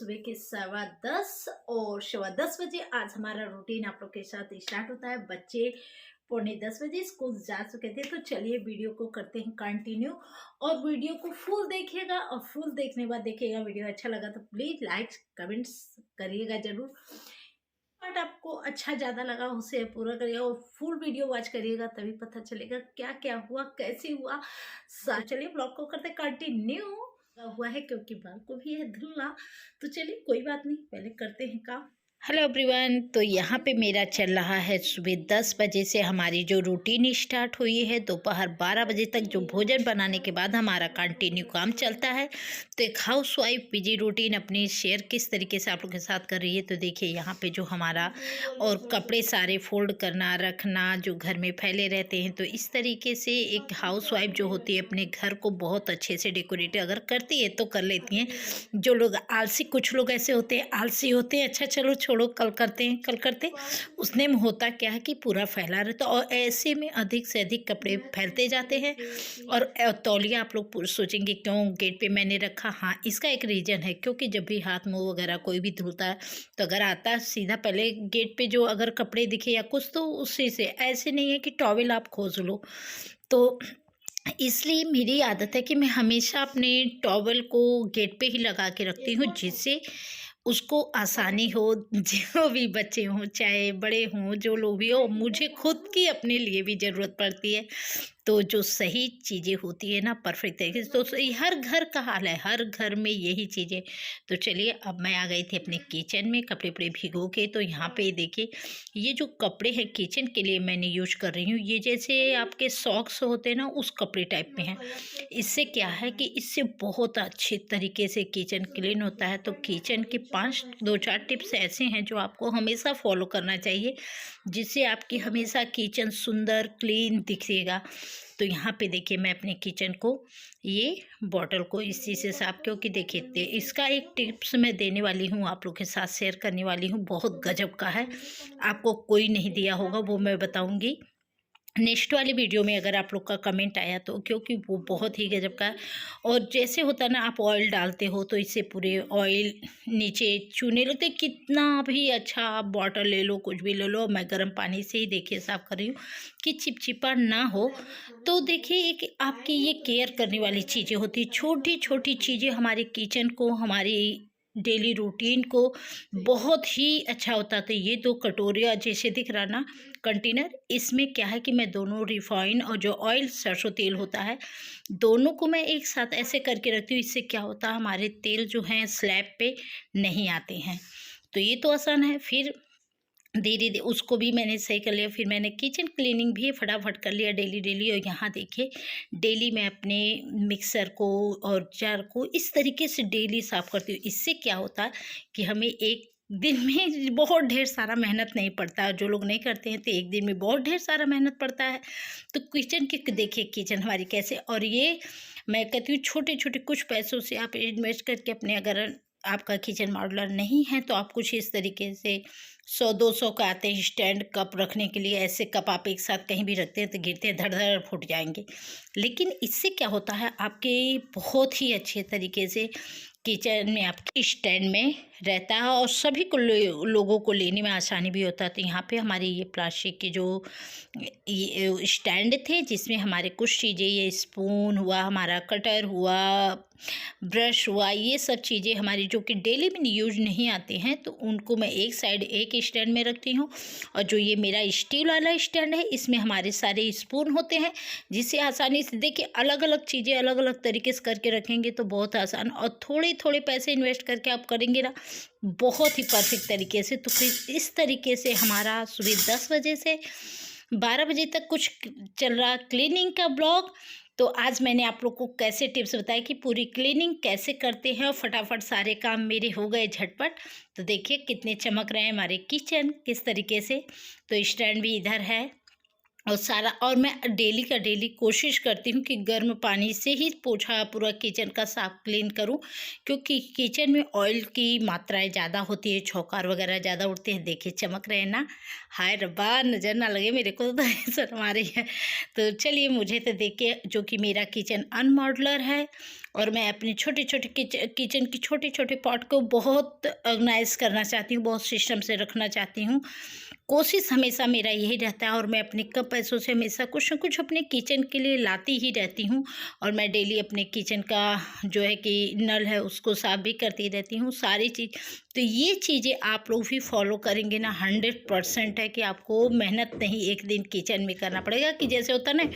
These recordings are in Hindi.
सुबह के 10:15 और 10:15 बजे आज हमारा रूटीन आप लोग के साथ स्टार्ट होता है। बच्चे 9:45 बजे स्कूल जा चुके थे, तो चलिए वीडियो को करते हैं कंटिन्यू और वीडियो को फुल देखिएगा। और फुल देखने के बाद देखिएगा, वीडियो अच्छा लगा तो प्लीज लाइक कमेंट्स करिएगा जरूर। बट आपको अच्छा ज़्यादा लगा उसे पूरा करिएगा और फुल वीडियो वॉच करिएगा, तभी पता चलेगा क्या क्या हुआ, कैसे हुआ। चलिए ब्लॉग को करते कंटिन्यू। हुआ है क्योंकि बाल को भी है धुलना, तो चलिए कोई बात नहीं, पहले करते हैं काम। हेलो एवरीवन, तो यहाँ पे मेरा चल रहा है सुबह 10 बजे से हमारी जो रूटीन स्टार्ट हुई है दोपहर 12 बजे तक, जो भोजन बनाने के बाद हमारा कंटिन्यू काम चलता है। तो एक हाउस वाइफ बिजी रूटीन अपनी शेयर किस तरीके से आप लोगों के साथ कर रही है। तो देखिए यहाँ पे जो हमारा और कपड़े सारे फोल्ड करना रखना जो घर में फैले रहते हैं, तो इस तरीके से एक हाउस वाइफ जो होती है अपने घर को बहुत अच्छे से डेकोरेट अगर करती है तो कर लेती हैं। जो लोग आलसी, कुछ लोग ऐसे होते हैं आलसी होते हैं, अच्छा चलो छोड़ो कल करते हैं कल करते हैं, उसने में होता क्या है कि पूरा फैला रहता है और ऐसे में अधिक से अधिक कपड़े फैलते जाते हैं। और तौलिया आप लोग सोचेंगे क्यों गेट पे मैंने रखा। हाँ, इसका एक रीज़न है, क्योंकि जब भी हाथ मुंह वगैरह कोई भी धुलता है तो अगर आता है सीधा पहले गेट पे जो अगर कपड़े दिखे या कुछ, तो उसी से, ऐसे नहीं है कि टॉवेल आप खोज लो। तो इसलिए मेरी आदत है कि मैं हमेशा अपने टॉवल को गेट पे ही लगा के रखती हूँ, जिससे उसको आसानी हो। जो भी बच्चे हों चाहे बड़े हों, जो लोग भी हो, मुझे खुद की अपने लिए भी ज़रूरत पड़ती है। तो जो सही चीज़ें होती है ना परफेक्ट तरीके से, तो सही हर घर का हाल है, हर घर में यही चीज़ें। तो चलिए अब मैं आ गई थी अपने किचन में कपड़े वपड़े भिगो के। तो यहाँ पे देखिए ये जो कपड़े हैं किचन के लिए मैंने यूज कर रही हूँ, ये जैसे आपके सॉक्स होते हैं ना उस कपड़े टाइप में है। इससे क्या है कि इससे बहुत अच्छे तरीके से किचन क्लीन होता है। तो किचन के 5-2-4 टिप्स ऐसे हैं जो आपको हमेशा फॉलो करना चाहिए, जिससे आपकी हमेशा किचन सुंदर क्लीन दिखेगा। तो यहाँ पे देखिए मैं अपने किचन को, ये बॉटल को इस चीज़ से साफ, क्योंकि देखिए इसका एक टिप्स मैं देने वाली हूँ, आप लोग के साथ शेयर करने वाली हूँ, बहुत गजब का है, आपको कोई नहीं दिया होगा, वो मैं बताऊँगी नेक्स्ट वाली वीडियो में अगर आप लोग का कमेंट आया तो, क्योंकि वो बहुत ही गजब का है। और जैसे होता है ना, आप ऑयल डालते हो तो इससे पूरे ऑयल नीचे चूने लगते, कितना भी अच्छा आप बॉटल ले लो, कुछ भी ले लो, मैं गर्म पानी से ही देखिए साफ़ कर रही हूँ कि चिपचिपा ना हो। तो देखिए एक आपकी ये केयर करने वाली चीज़ें होती है, छोटी छोटी चीज़ें हमारे किचन को, हमारी डेली रूटीन को बहुत ही अच्छा होता। तो ये 2 कटोरियाँ जैसे दिख रहा ना कंटेनर, इसमें क्या है कि मैं दोनों रिफाइन और जो ऑयल सरसों तेल होता है, दोनों को मैं एक साथ ऐसे करके रखती हूँ। इससे क्या होता है हमारे तेल जो हैं स्लैब पे नहीं आते हैं। तो ये तो आसान है। फिर धीरे धीरे उसको भी मैंने सही कर लिया। फिर मैंने किचन क्लीनिंग भी फटाफट कर लिया डेली डेली। और यहाँ देखिए डेली मैं अपने मिक्सर को और जार को इस तरीके से डेली साफ़ करती हूँ। इससे क्या होता है कि हमें एक दिन में बहुत ढेर सारा मेहनत नहीं पड़ता। जो लोग नहीं करते हैं तो एक दिन में बहुत ढेर सारा मेहनत पड़ता है। तो किचन की देखिए किचन हमारी कैसे, और ये मैं कहती हूँ छोटे छोटे कुछ पैसों से आप इन्वेस्ट करके अपने, अगर आपका किचन मॉड्यूलर नहीं है तो आप कुछ इस तरीके से 100-200 का आते हैं स्टैंड कप रखने के लिए। ऐसे कप आप एक साथ कहीं भी रखते हैं तो गिरते हैं, धड़ धड़ फूट जाएंगे। लेकिन इससे क्या होता है आपके बहुत ही अच्छे तरीके से किचन में आपके स्टैंड में रहता है और सभी को लोगों को लेने में आसानी भी होता है। तो यहाँ पे हमारे ये प्लास्टिक के जो ये स्टैंड थे, जिसमें हमारे कुछ चीज़ें, ये स्पून हुआ, हमारा कटर हुआ, ब्रश हुआ, ये सब चीज़ें हमारी जो कि डेली में यूज नहीं आते हैं, तो उनको मैं एक साइड एक स्टैंड में रखती हूँ। और जो ये मेरा स्टील वाला स्टैंड है, इसमें हमारे सारे स्पून होते हैं, जिससे आसानी से देखिए अलग अलग चीज़ें अलग अलग तरीके से करके रखेंगे तो बहुत आसान। और थोड़े थोड़े पैसे इन्वेस्ट करके आप करेंगे ना बहुत ही परफेक्ट तरीके से। तो फिर इस तरीके से हमारा सुबह 10 बजे से 12 बजे तक कुछ चल रहा क्लीनिंग का ब्लॉग। तो आज मैंने आप लोग को कैसे टिप्स बताए कि पूरी क्लीनिंग कैसे करते हैं और फटाफट सारे काम मेरे हो गए झटपट। तो देखिए कितने चमक रहे हैं हमारे किचन किस तरीके से। तो स्टैंड भी इधर है और सारा, और मैं डेली का डेली कोशिश करती हूँ कि गर्म पानी से ही पोछा पूरा किचन का साफ क्लीन करूँ, क्योंकि किचन में ऑयल की मात्राएं ज़्यादा होती है, छौकार वगैरह ज़्यादा उड़ते हैं। देखिए चमक रहे हैं ना, हाय रब्बा नज़र ना लगे मेरे को तो शर्म आ रही है। तो चलिए, मुझे तो देखिए, जो कि मेरा किचन अनमॉड्यूलर है और मैं अपने छोटे छोटे किचन की छोटे छोटे पॉट को बहुत ऑर्गेनाइज करना चाहती हूँ, बहुत सिस्टम से रखना चाहती हूँ। कोशिश हमेशा मेरा यही रहता है, और मैं अपने कम पैसों से हमेशा कुछ न कुछ अपने किचन के लिए लाती ही रहती हूँ। और मैं डेली अपने किचन का जो है कि नल है उसको साफ भी करती रहती हूँ, सारी चीज़। तो ये चीज़ें आप लोग भी फॉलो करेंगे ना, 100% है कि आपको मेहनत नहीं एक दिन किचन में करना पड़ेगा। कि जैसे होता ना,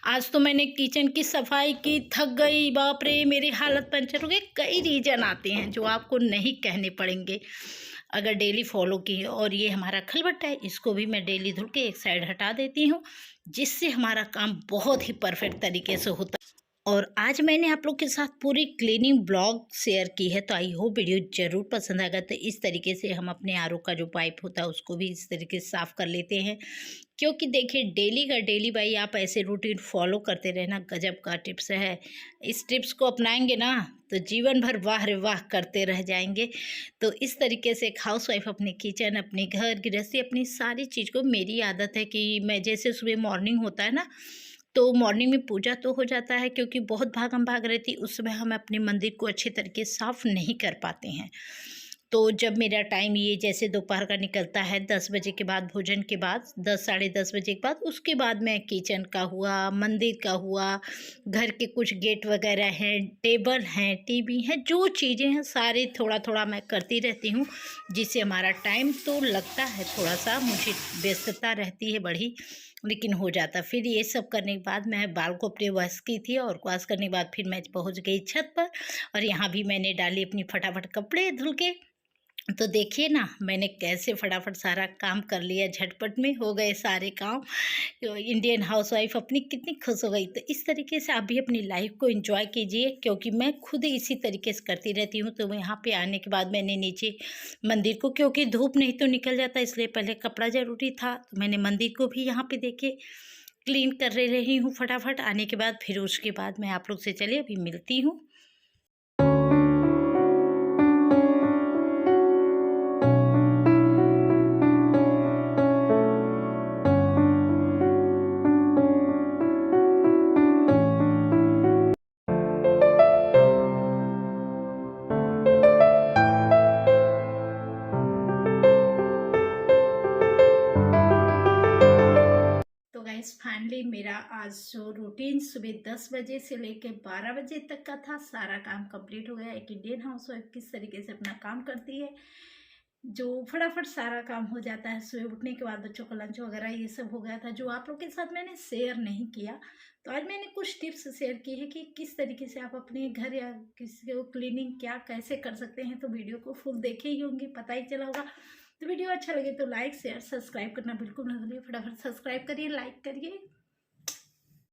आज तो मैंने किचन की सफाई की, थक गई, बाप रे मेरी हालत पंचर हो गई, कई रीज़न आते हैं जो आपको नहीं कहने पड़ेंगे अगर डेली फॉलो की। और ये हमारा खलबट्टा है, इसको भी मैं डेली धुल के एक साइड हटा देती हूँ, जिससे हमारा काम बहुत ही परफेक्ट तरीके से होता है। और आज मैंने आप लोग के साथ पूरी क्लीनिंग ब्लॉग शेयर की है, तो आई होप वीडियो ज़रूर पसंद आएगा। तो इस तरीके से हम अपने आरओ का जो पाइप होता है उसको भी इस तरीके से साफ़ कर लेते हैं, क्योंकि देखिए डेली का डेली भाई आप ऐसे रूटीन फॉलो करते रहना, गजब का टिप्स है। इस टिप्स को अपनाएंगे ना तो जीवन भर वाह रे वाह करते रह जाएंगे। तो इस तरीके से एक हाउस वाइफ अपने किचन, अपने घर गृहस्थी, अपनी सारी चीज़ को, मेरी आदत है कि मैं जैसे सुबह मॉर्निंग होता है ना, तो मॉर्निंग में पूजा तो हो जाता है, क्योंकि बहुत भागम भाग रहती उस समय हम अपने मंदिर को अच्छे तरीके से साफ़ नहीं कर पाते हैं। तो जब मेरा टाइम ये जैसे दोपहर का निकलता है 10 बजे के बाद, भोजन के बाद 10 साढ़े 10 बजे के बाद, उसके बाद मैं किचन का हुआ, मंदिर का हुआ, घर के कुछ गेट वगैरह हैं, टेबल हैं, टीवी हैं, जो चीज़ें हैं सारे थोड़ा थोड़ा मैं करती रहती हूँ, जिससे हमारा टाइम तो लगता है थोड़ा सा, मुझे व्यस्तता रहती है बड़ी, लेकिन हो जाता। फिर ये सब करने के बाद मैं बाल को अपने वॉश की थी, और वॉश करने के बाद फिर मैं पहुँच गई छत पर, और यहाँ भी मैंने डाली अपनी फटाफट कपड़े धुल के। तो देखिए ना, मैंने कैसे फटाफट सारा काम कर लिया, झटपट में हो गए सारे काम। तो इंडियन हाउसवाइफ अपनी कितनी खुश हो गई। तो इस तरीके से आप भी अपनी लाइफ को एंजॉय कीजिए, क्योंकि मैं खुद इसी तरीके से करती रहती हूँ। तो यहाँ पे आने के बाद मैंने नीचे मंदिर को, क्योंकि धूप नहीं तो निकल जाता, इसलिए पहले कपड़ा ज़रूरी था, तो मैंने मंदिर को भी यहाँ पे देखिए क्लीन कर रही हूँ फटाफट। आने के बाद फिर उसके बाद मैं आप लोग से, चलिए अभी मिलती हूँ। तो गाइस फाइनली मेरा आज जो रूटीन सुबह 10 बजे से लेकर 12 बजे तक का था, सारा काम कंप्लीट हो गया। एक इंडियन हाउसवाइफ किस तरीके से अपना काम करती है, जो फटाफट सारा काम हो जाता है। सुबह उठने के बाद बच्चों का लंच वगैरह ये सब हो गया था, जो आप लोग के साथ मैंने शेयर नहीं किया। तो आज मैंने कुछ टिप्स शेयर की है कि किस तरीके से आप अपने घर या किसी को क्लीनिंग क्या कैसे कर सकते हैं। तो वीडियो को फुल देखे ही होंगे, पता ही चला होगा। तो वीडियो अच्छा लगे तो लाइक शेयर सब्सक्राइब करना बिल्कुल ना भूलिए, फटाफट सब्सक्राइब करिए, लाइक करिए।